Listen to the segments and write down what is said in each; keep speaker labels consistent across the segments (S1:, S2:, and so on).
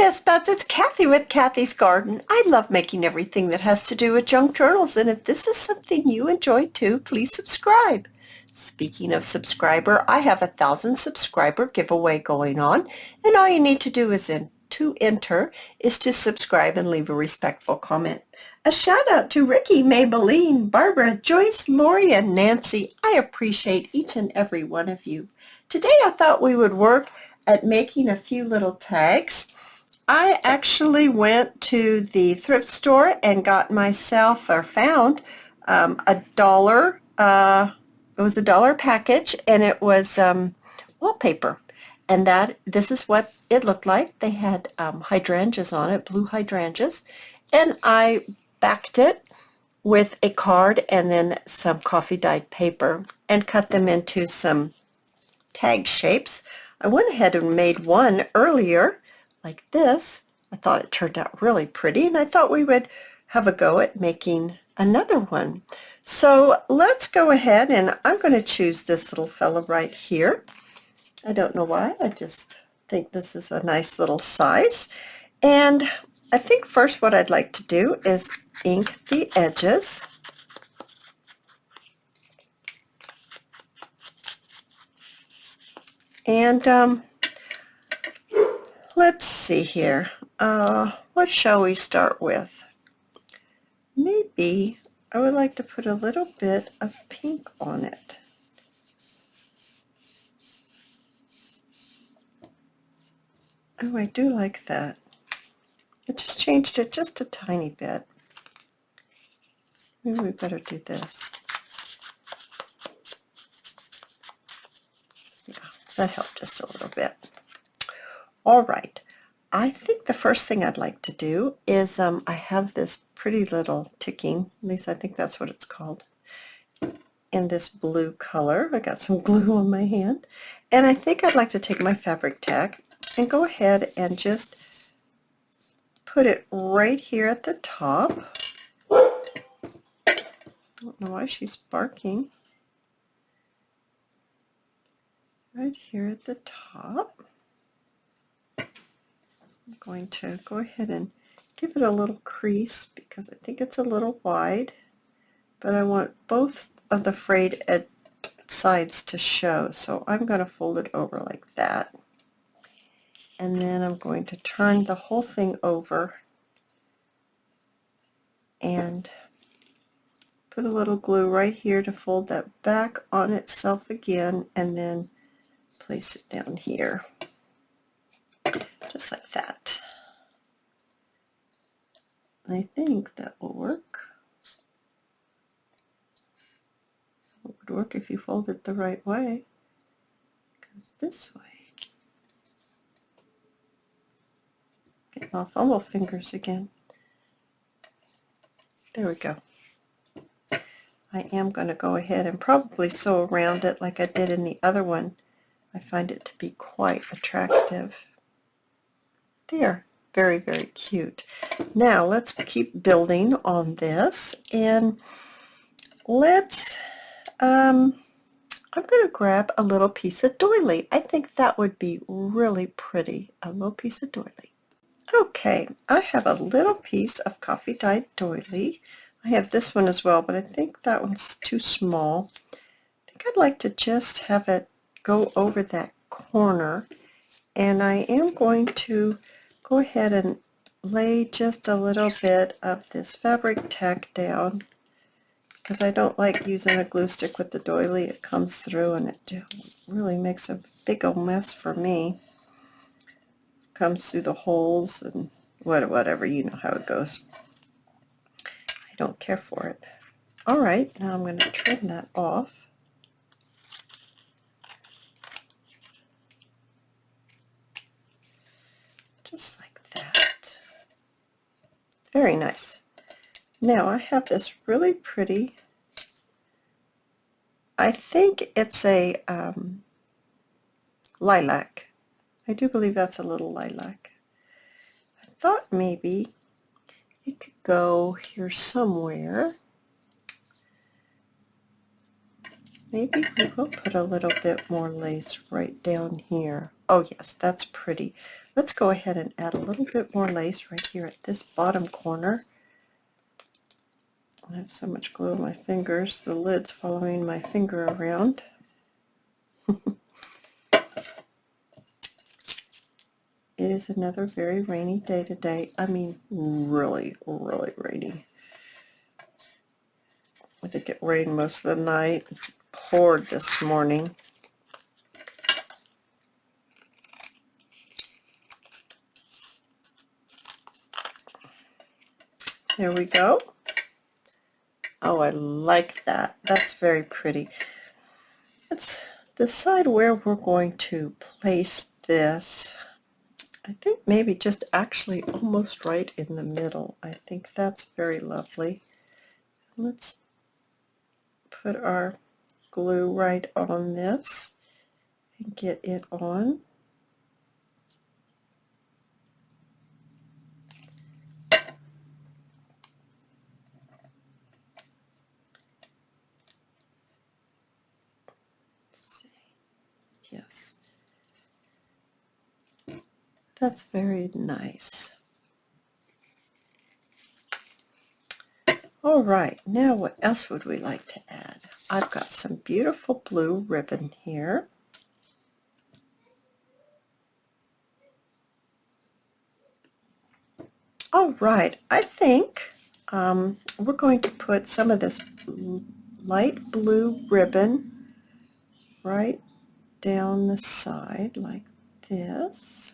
S1: Best Buds, it's Cathy with Cathy's Garden. I love making everything that has to do with junk journals, and if this is something you enjoy too, please subscribe. Speaking of subscriber, I have a 1,000 subscriber giveaway going on, and all you need to do to enter is to subscribe and leave a respectful comment. A shout out to Ricky, Maybelline, Barbara, Joyce, Lori, and Nancy. I appreciate each and every one of you. Today I thought we would work at making a few little tags. I actually went to the thrift store and got myself, or found, $1. It was $1 package, and it was wallpaper. And this is what it looked like. They had hydrangeas on it, blue hydrangeas, and I backed it with a card and then some coffee dyed paper and cut them into some tag shapes. I went ahead and made one earlier like this. I thought it turned out really pretty, and I thought we would have a go at making another one. So let's go ahead, and I'm going to choose this little fella right here. I don't know why, I just think this is a nice little size. And I think first what I'd like to do is ink the edges. And let's see here. What shall we start with? Maybe I would like to put a little bit of pink on it. Oh, I do like that. I just changed it just a tiny bit. Maybe we better do this. Yeah, that helped just a little bit. All right. I think the first thing I'd like to do is I have this pretty little ticking, at least I think that's what it's called, in this blue color. I got some glue on my hand, and I think I'd like to take my fabric tag and go ahead and just put it right here at the top. I don't know why she's barking. Right here at the top. I'm going to go ahead and give it a little crease because I think it's a little wide, but I want both of the frayed sides to show, so I'm going to fold it over like that, and then I'm going to turn the whole thing over and put a little glue right here to fold that back on itself again, and then place it down here just like that. I think that will work. It would work if you fold it the right way. It goes this way. Getting all fumble fingers again. There we go. I am going to go ahead and probably sew around it like I did in the other one. I find it to be quite attractive. There. Very, very cute. Now let's keep building on this, and let's I'm going to grab a little piece of doily. I think that would be really pretty, a little piece of doily. Okay, I have a little piece of coffee dyed doily. I have this one as well, but I think that one's too small. I think I'd like to just have it go over that corner, and I am going to go ahead and lay just a little bit of this fabric tack down, because I don't like using a glue stick with the doily. It comes through and it really makes a big old mess for me. Comes through the holes and whatever, you know how it goes. I don't care for it. All right, now I'm going to trim that off. Just like that. Very nice. Now I have this really pretty, I think it's a lilac. I do believe that's a little lilac. I thought maybe it could go here somewhere. Maybe we will put a little bit more lace right down here. Oh yes, that's pretty. Let's go ahead and add a little bit more lace right here at this bottom corner. I have so much glue on my fingers, the lid's following my finger around. It is another very rainy day today. I mean, really, really rainy. I think it rained most of the night. It poured this morning. There we go. Oh, I like that. That's very pretty. Let's decide where we're going to place this. I think maybe just actually almost right in the middle. I think that's very lovely. Let's put our glue right on this and get it on. Let's see. Yes. That's very nice. All right, now what else would we like to add? I've got some beautiful blue ribbon here. All right, I think we're going to put some of this light blue ribbon right down the side like this.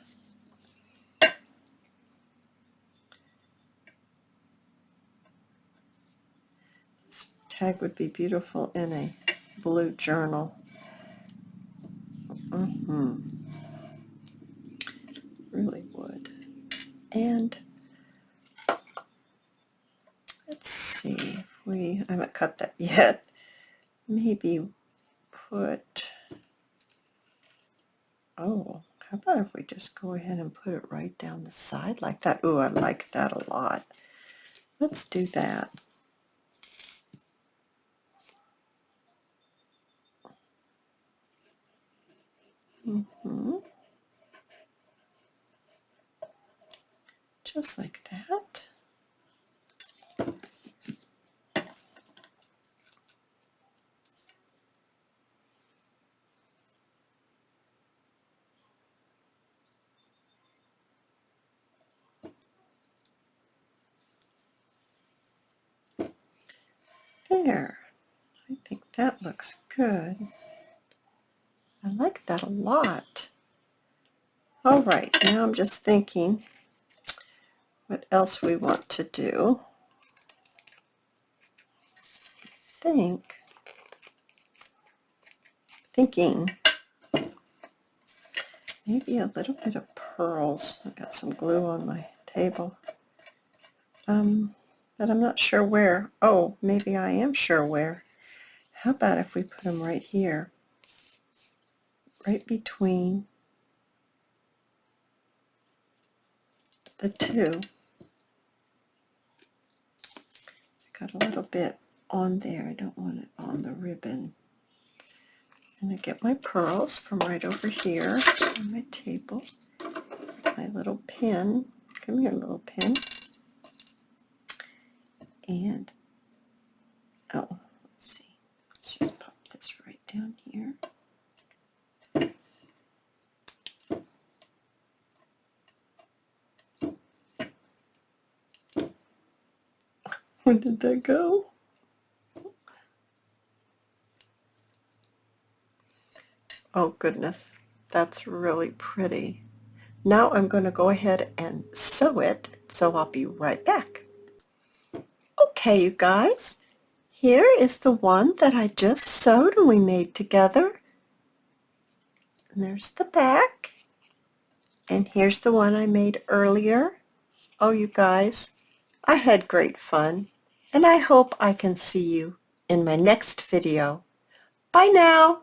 S1: This tag would be beautiful in a blue journal. Really would. And let's see if I haven't cut that yet. Maybe put, how about if we just go ahead and put it right down the side like that? Ooh, I like that a lot. Let's do that. Just like that. There. I think that looks good. I like that a lot. All right, now I'm just thinking what else we want to do. Thinking maybe a little bit of pearls. I've got some glue on my table. But I'm not sure where. Oh, maybe I am sure where. How about if we put them right here, right between the two. Got a little bit on there. I don't want it on the ribbon. And I get my pearls from right over here on my table. My little pin. Come here, little pin. And, let's see. Let's just pop this right down here. Where did that go? Oh goodness, that's really pretty. Now I'm going to go ahead and sew it, so I'll be right back. Okay, you guys, here is the one that I just sewed and we made together. And there's the back. And here's the one I made earlier. Oh, you guys, I had great fun, and I hope I can see you in my next video. Bye now.